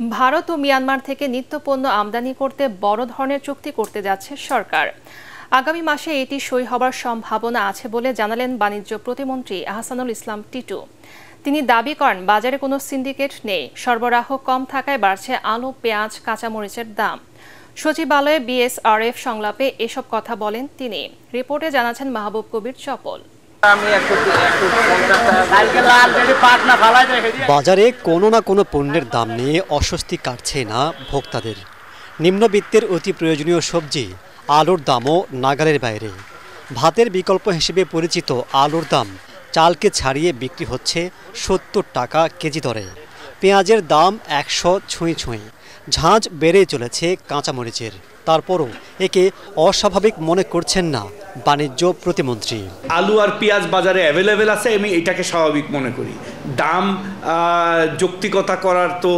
ভারত ও Myanmar থেকে নিত্যপণ্য আমদানি করতে বড় ধরনের চুক্তি করতে যাচ্ছে সরকার। আগামী মাসে এটি সই হবার সম্ভাবনা আছে বলে জানালেন বাণিজ্য প্রতিমন্ত্রী আহসানুল ইসলাম টিটু। তিনি দাবি করেন, বাজারে কোনো সিন্ডিকেট নেই, সরবরাহ কম থাকায় বাড়ছে আলু, পেঁয়াজ, কাঁচামরিচের দাম। সচিবালয়ে বিএসআরএফ সংলাপে এসব কথা বলেন তিনি। রিপোর্টে জানাচ্ছেন মাহবুব কবির চপল। বাজারে কোনো না কোনো পণ্যের দাম নিয়ে অস্বস্তি কাটছে না ভোক্তাদের। নিম্নবিত্তের অতি প্রয়োজনীয় সবজি আলুর দামও নাগালের বাইরে। ভাতের বিকল্প হিসেবে পরিচিত আলুর দাম চালকে ছাড়িয়ে বিক্রি হচ্ছে ৭০ টাকা কেজি দরে। পেঁয়াজের দাম ১০০ ছুঁই। ঝাঁঝ বেড়ে চলেছে কাঁচামরিচের। তারপরও একে অস্বাভাবিক মনে করছেন না বাণিজ্য প্রতিমন্ত্রী। আলু আর পেঁয়াজ বাজারে অ্যাভেলেবেল আছে, আমি এটাকে স্বাভাবিক মনে করি। দাম যৌক্তিকতা করার তো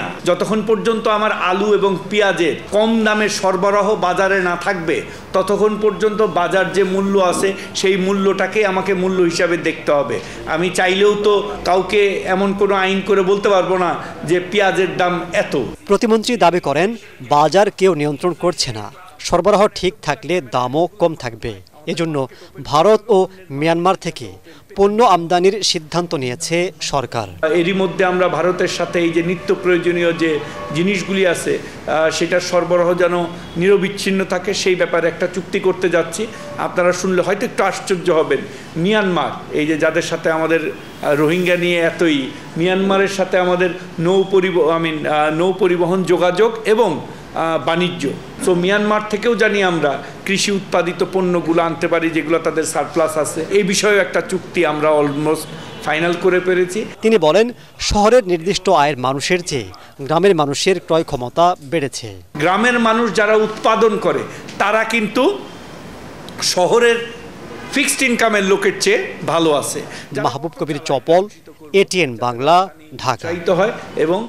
না। যতক্ষণ পর্যন্ত আমার আলু এবং পেঁয়াজের কম দামে সরবরাহ বাজারে না থাকবে, ততক্ষণ পর্যন্ত বাজার যে মূল্য আছে সেই মূল্যটাকে আমাকে মূল্য হিসাবে দেখতে হবে। আমি চাইলেও তো কাউকে এমন কোনো আইন করে বলতে পারবো না যে পেঁয়াজের দাম এত। প্রতিমন্ত্রী দাবি করেন, বাজার কেউ নিয়ন্ত্রণ করছে না, সরবরাহ ঠিক থাকলে দামও কম থাকবে। এজন্য ভারত ও মিয়ানমার থেকে পণ্য আমদানির সিদ্ধান্ত নিয়েছে সরকার। এরই মধ্যে আমরা ভারতের সাথে এই যে নিত্য প্রয়োজনীয় যে জিনিসগুলি আছে সেটার সরবরাহ যেন নিরবিচ্ছিন্ন থাকে, সেই ব্যাপারে একটা চুক্তি করতে যাচ্ছি। আপনারা শুনলে হয়তো একটু আশ্চর্য হবেন, মিয়ানমার, এই যে যাদের সাথে আমাদের রোহিঙ্গা নিয়ে এতই, মিয়ানমারের সাথে আমাদের নৌ পরিবহন যোগাযোগ এবং বাণিজ্য। সো মিয়ানমার থেকেও জানি আমরা কৃষি উৎপাদিত পণ্যগুলো আনতে পারি, যেগুলো তাদের সারপ্লাস আছে। এই বিষয়েও একটা চুক্তি আমরা অলমোস্ট ফাইনাল করে পেরেছি। তিনি বলেন, শহরের নির্দিষ্ট আয়ের মানুষের চেয়ে গ্রামের মানুষের ক্রয় ক্ষমতা বেড়েছে। গ্রামের মানুষ যারা উৎপাদন করে তারা কিন্তু শহরের ফিক্সড ইনকামের লোকের চেয়ে ভালো আছে। মাহবুব কবির চপল, এটিএন বাংলা, ঢাকা। হয় এবং